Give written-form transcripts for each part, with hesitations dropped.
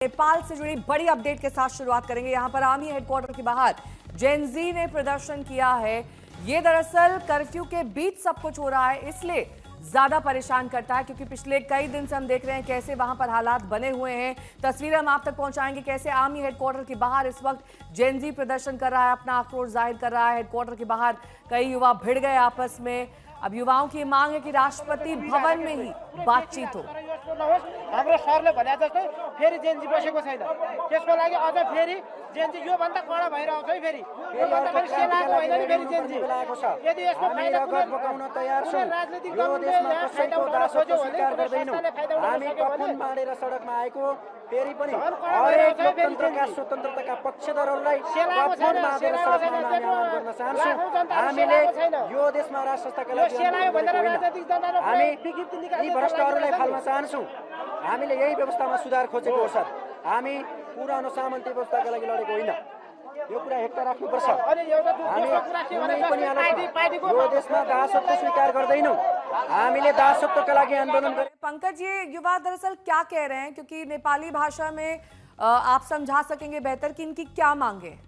नेपाल से जुड़ी बड़ी अपडेट के साथ शुरुआत करेंगे। यहां पर आर्मी हेडक्वार्टर के बाहर जेन ज़ी ने प्रदर्शन किया है। ये दरअसल कर्फ्यू के बीच सब कुछ हो रहा है, इसलिए ज्यादा परेशान करता है क्योंकि पिछले कई दिन से हम देख रहे हैं कैसे वहां पर हालात बने हुए हैं। तस्वीरें हम आप तक पहुंचाएंगे कैसे आर्मी हेडक्वार्टर के बाहर इस वक्त जेन ज़ी प्रदर्शन कर रहा है, अपना आक्रोश जाहिर कर रहा है। हेडक्वार्टर के बाहर कई युवा भिड़ गए आपस में। अब युवाओं की मांग है कि राष्ट्रपति भवन में ही बातचीत हो। हाम्रो सरले भने जस्तै फेरि जेनजी बसेको छैन, त्यसको लागि अझ फेरि जेनजी यो भन्दा कडा भएर आउँछ है। फेरि यो भन्दा फेरि सेनाको होइन नि, फेरि जेनजी यदि यसको फाइदा पकाउन तयार छौं। राजनीतिक दलले यहाँ फाइदा उठाउन खोज्यो भने हामी कफन माडेर सडकमा आएको फेरि पनि हरेक लोकतन्त्रका स्वतन्त्रताका पक्षधरहरूलाई कफन माडेर सडकमा आह्वान गर्न चाहन्छौँ। हामीले यो देशमा राष्ट्र संस्थाका लागि हामी यी भ्रष्टहरूलाई फाल्न चाहन्छौँ। हामीले यही व्यवस्थामा सुधार खोजेको हो सर। हामी पुरानो सामन्ती व्यवस्थाका लागि लडेको होइन, यो कुरा हेक्का राख्नुपर्छ। हामी कुनै पनि यो देशमा दासत्व स्वीकार गर्दैनौँ। हामीले दासत्वका लागि आन्दोलन गरे। पंकज, ये युवा दरअसल क्या कह रहे हैं, क्योंकि नेपाली भाषा में आप समझा सकेंगे बेहतर कि इनकी क्या मांगे?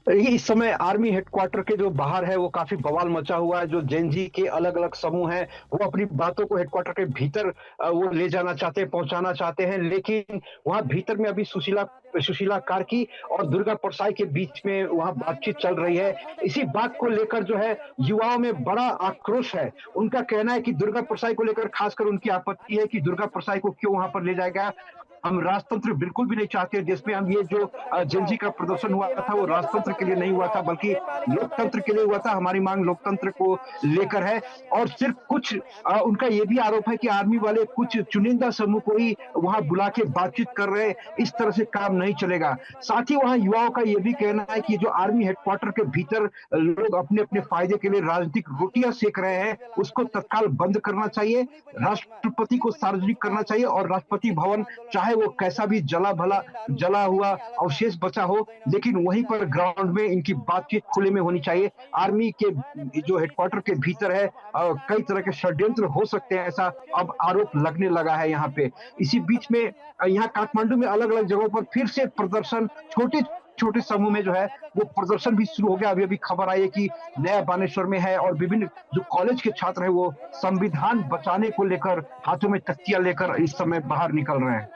इस समय आर्मी हेडक्वार्टर के जो बाहर है वो काफी बवाल मचा हुआ है। जो जेन ज़ी के अलग अलग समूह हैं वो अपनी बातों को हेडक्वार्टर के भीतर वो ले जाना चाहते हैं, पहुंचाना चाहते हैं, लेकिन वहां भीतर में अभी सुशीला कार्की और दुर्गा परसाई के बीच में वहां बातचीत चल रही है। इसी बात को लेकर जो है युवाओं में बड़ा आक्रोश है। उनका कहना है कि दुर्गा परसाई को लेकर खासकर उनकी आपत्ति है कि दुर्गा परसाई को क्यों वहां पर ले जाया गया। हम राजतंत्र बिल्कुल भी नहीं चाहते जिसमें हम ये जो जेन ज़ी का प्रदर्शन हुआ था वो राजतंत्र के लिए नहीं हुआ था बल्कि लोकतंत्र के लिए हुआ था। हमारी मांग लोकतंत्र को लेकर है और सिर्फ कुछ उनका ये भी आरोप है कि आर्मी वाले कुछ चुनिंदा समूह को ही वहां बुला के बातचीत कर रहे हैं। इस तरह से काम नहीं चलेगा। साथ ही वहां युवाओं का ये भी कहना है कि जो आर्मी हेडक्वार्टर के भीतर लोग अपने अपने फायदे के लिए राजनीतिक रोटियां सेक रहे हैं उसको तत्काल बंद करना चाहिए, राष्ट्रपति को सार्वजनिक करना चाहिए और राष्ट्रपति भवन चाहे वो कैसा भी जला हुआ अवशेष बचा हो, लेकिन वहीं पर ग्राउंड में इनकी बातचीत खुले में होनी चाहिए। आर्मी के जो हेडक्वार्टर के भीतर है कई तरह के षड्यंत्र हो सकते हैं, ऐसा अब आरोप लगने लगा है यहाँ पे। इसी बीच में यहाँ काठमांडू में अलग अलग जगहों पर फिर से प्रदर्शन छोटे समूह में जो है वो प्रदर्शन भी शुरू हो गया। अभी खबर आई है कि नया बानेश्वर में है और विभिन्न जो कॉलेज के छात्र हैं वो संविधान बचाने को लेकर हाथों में तख्तियां लेकर इस समय बाहर निकल रहे हैं।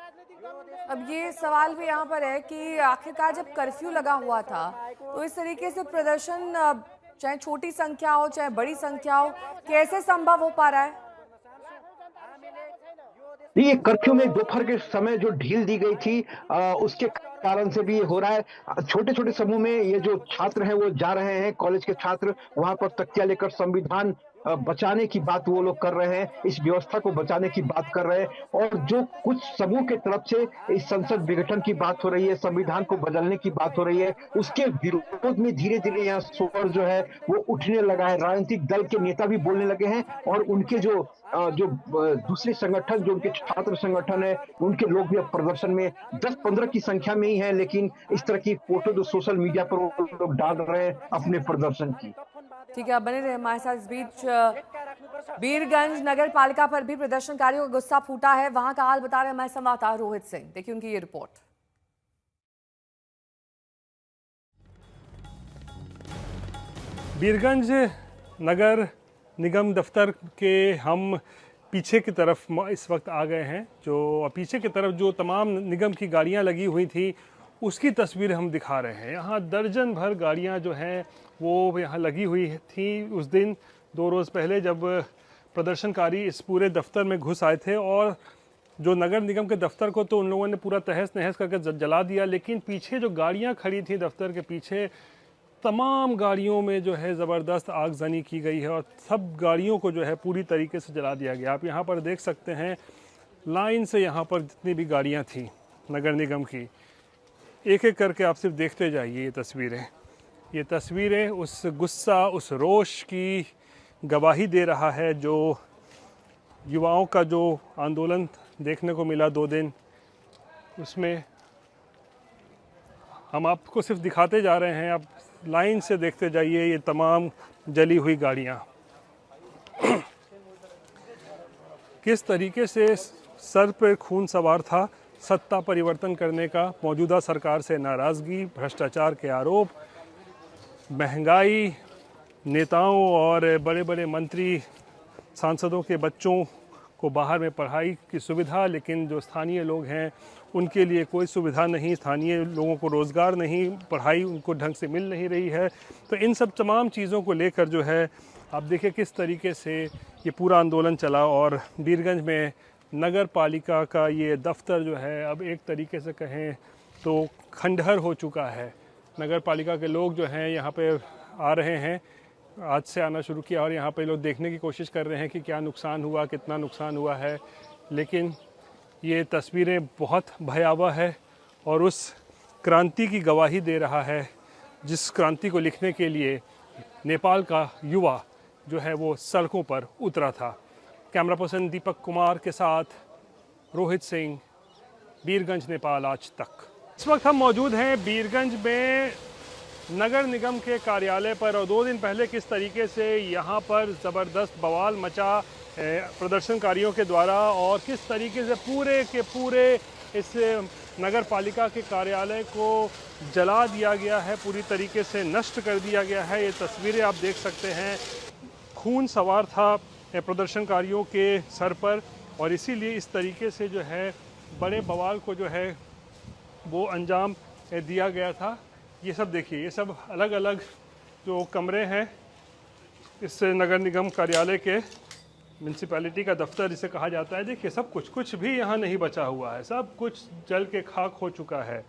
अब ये सवाल भी यहाँ पर है कि आखिरकार जब कर्फ्यू लगा हुआ था तो इस तरीके से प्रदर्शन चाहे छोटी संख्या हो चाहे बड़ी संख्या हो कैसे संभव हो पा रहा है? ये कर्फ्यू में दोपहर के समय जो ढील दी गई थी उसके कारण से भी ये हो रहा है। छोटे छोटे समूह में ये जो छात्र हैं वो जा रहे हैं, कॉलेज के छात्र वहां पर तख्तियां लेकर संविधान बचाने की बात वो लोग कर रहे हैं, इस व्यवस्था को बचाने की बात कर रहे हैं। और जो कुछ समूह के तरफ से इस संसद विघटन की बात हो रही है, संविधान को बदलने की बात हो रही है, उसके विरोध में धीरे धीरे यहाँ स्वर जो है वो उठने लगा है। राजनीतिक दल के नेता भी बोलने लगे हैं और उनके जो दूसरे संगठन जो उनके छात्र संगठन है उनके लोग भी अब प्रदर्शन में 10-15 की संख्या में ही है, लेकिन इस तरह की फोटो जो सोशल मीडिया पर वो लोग डाल रहे हैं अपने प्रदर्शन की। ठीक है, बने रहे हमारे साथ। इस बीच वीरगंज नगर पालिका पर भी प्रदर्शनकारियों का गुस्सा फूटा है। वहां का हाल बता रहे हमारे संवाददाता रोहित सिंह, देखिए उनकी ये रिपोर्ट। वीरगंज नगर निगम दफ्तर के हम पीछे की तरफ इस वक्त आ गए हैं। जो पीछे की तरफ जो तमाम निगम की गाड़ियां लगी हुई थी उसकी तस्वीर हम दिखा रहे हैं। यहाँ दर्जन भर गाड़ियाँ जो हैं वो यहाँ लगी हुई थी उस दिन 2 रोज़ पहले जब प्रदर्शनकारी इस पूरे दफ्तर में घुस आए थे। और जो नगर निगम के दफ्तर को तो उन लोगों ने पूरा तहस नहस करके जला दिया, लेकिन पीछे जो गाड़ियाँ खड़ी थी दफ्तर के पीछे तमाम गाड़ियों में जो है ज़बरदस्त आगजनी की गई है और सब गाड़ियों को जो है पूरी तरीके से जला दिया गया। आप यहाँ पर देख सकते हैं लाइन से यहाँ पर जितनी भी गाड़ियाँ थी नगर निगम की, एक एक करके आप सिर्फ देखते जाइए। ये तस्वीरें उस गुस्सा उस रोष की गवाही दे रहा है जो युवाओं का जो आंदोलन देखने को मिला 2 दिन, उसमें हम आपको सिर्फ दिखाते जा रहे हैं। आप लाइन से देखते जाइए ये तमाम जली हुई गाड़ियाँ किस तरीके से सर पर खून सवार था। सत्ता परिवर्तन करने का, मौजूदा सरकार से नाराज़गी, भ्रष्टाचार के आरोप, महंगाई, नेताओं और बड़े बड़े मंत्री सांसदों के बच्चों को बाहर में पढ़ाई की सुविधा, लेकिन जो स्थानीय लोग हैं उनके लिए कोई सुविधा नहीं, स्थानीय लोगों को रोज़गार नहीं, पढ़ाई उनको ढंग से मिल नहीं रही है। तो इन सब तमाम चीज़ों को लेकर जो है आप देखिए किस तरीके से ये पूरा आंदोलन चला और बीरगंज में नगर पालिका का ये दफ्तर जो है अब एक तरीके से कहें तो खंडहर हो चुका है। नगर पालिका के लोग जो हैं यहाँ पे आ रहे हैं, आज से आना शुरू किया और यहाँ पे लोग देखने की कोशिश कर रहे हैं कि क्या नुकसान हुआ, कितना नुकसान हुआ है। लेकिन ये तस्वीरें बहुत भयावह है और उस क्रांति की गवाही दे रहा है जिस क्रांति को लिखने के लिए नेपाल का युवा जो है वो सड़कों पर उतरा था। कैमरा पर्सन दीपक कुमार के साथ रोहित सिंह, बीरगंज, नेपाल आज तक। इस वक्त हम मौजूद हैं बीरगंज में नगर निगम के कार्यालय पर और 2 दिन पहले किस तरीके से यहाँ पर ज़बरदस्त बवाल मचा प्रदर्शनकारियों के द्वारा और किस तरीके से पूरे के पूरे इस नगर पालिका के कार्यालय को जला दिया गया है, पूरी तरीके से नष्ट कर दिया गया है। ये तस्वीरें आप देख सकते हैं। खून सवार था प्रदर्शनकारियों के सर पर और इसीलिए इस तरीके से जो है बड़े बवाल को जो है वो अंजाम दिया गया था। ये सब देखिए, ये सब अलग अलग जो कमरे हैं इस नगर निगम कार्यालय के, म्यूनसिपैलिटी का दफ्तर जिसे कहा जाता है। देखिए सब कुछ भी यहाँ नहीं बचा हुआ है, सब कुछ जल के खाक हो चुका है।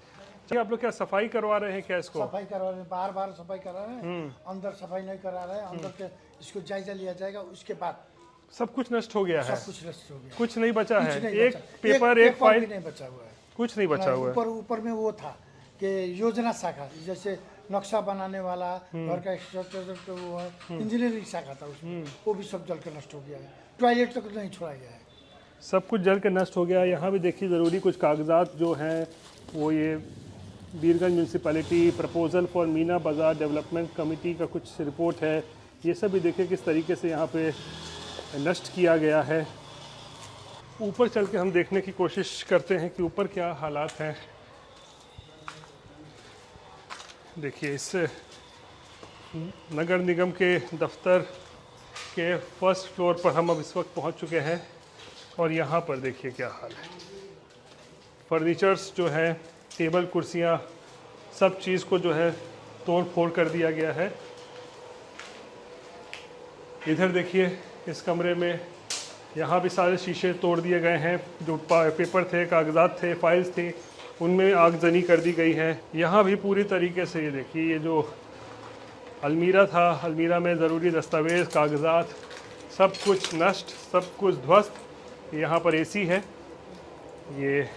आप लोग क्या सफाई करवा रहे हैं क्या इसको? सफाई करवा रहे हैं, बार सफाई करा रहे हैं, अंदर सफाई नहीं करा रहे हैं। अंदर के इसको जायजा लिया जाएगा, उसके बाद सब कुछ नष्ट हो गया है, सब कुछ नष्ट हो गया, कुछ नहीं बचा है। नहीं एक बचा। पेपर, एक फाइल नहीं बचा हुआ है, कुछ नहीं बचा हुआ है। ऊपर में वो था कि योजना शाखा, जैसे नक्शा बनाने वाला घर का स्ट्रक्चर वो है, इंजीनियरिंग शाखा था उसमें, वो भी सब जल के नष्ट हो गया है। टॉयलेट तक नहीं छोड़ा गया है, सब कुछ जल के नष्ट हो गया। यहाँ भी देखिए ज़रूरी कुछ कागजात जो हैं वो ये Birganj municipality proposal for Meena Bazaar development committee का कुछ रिपोर्ट है। ये सब भी देखिए किस तरीके से यहाँ पे नष्ट किया गया है। ऊपर चल के हम देखने की कोशिश करते हैं कि ऊपर क्या हालात हैं। देखिए इस नगर निगम के दफ्तर के फर्स्ट फ्लोर पर हम अब इस वक्त पहुँच चुके हैं और यहाँ पर देखिए क्या हाल है। फर्नीचर्स जो है, टेबल कुर्सियाँ, सब चीज़ को जो है तोड़ फोड़ कर दिया गया है। इधर देखिए इस कमरे में यहाँ भी सारे शीशे तोड़ दिए गए हैं, जो पेपर थे, कागजात थे, फाइल्स थी, उनमें आगजनी कर दी गई है। यहाँ भी पूरी तरीके से ये देखिए, ये जो अलमीरा था, अलमीरा में ज़रूरी दस्तावेज़, कागजात, सब कुछ नष्ट, सब कुछ ध्वस्त। यहाँ पर एसी है, ये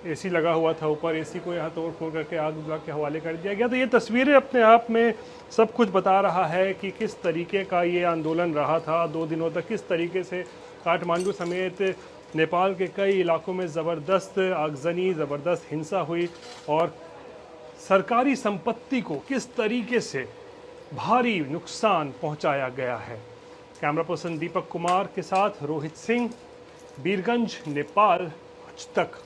एसी लगा हुआ था ऊपर, एसी को यहाँ तोड़ फोड़ करके आग बुझा के हवाले कर दिया गया। तो ये तस्वीरें अपने आप में सब कुछ बता रहा है कि किस तरीके का ये आंदोलन रहा था 2 दिनों तक, किस तरीके से काठमांडू समेत नेपाल के कई इलाकों में ज़बरदस्त आगजनी, ज़बरदस्त हिंसा हुई और सरकारी संपत्ति को किस तरीके से भारी नुकसान पहुंचाया गया है। कैमरा पर्सन दीपक कुमार के साथ रोहित सिंह, बीरगंज, नेपाल आज तक।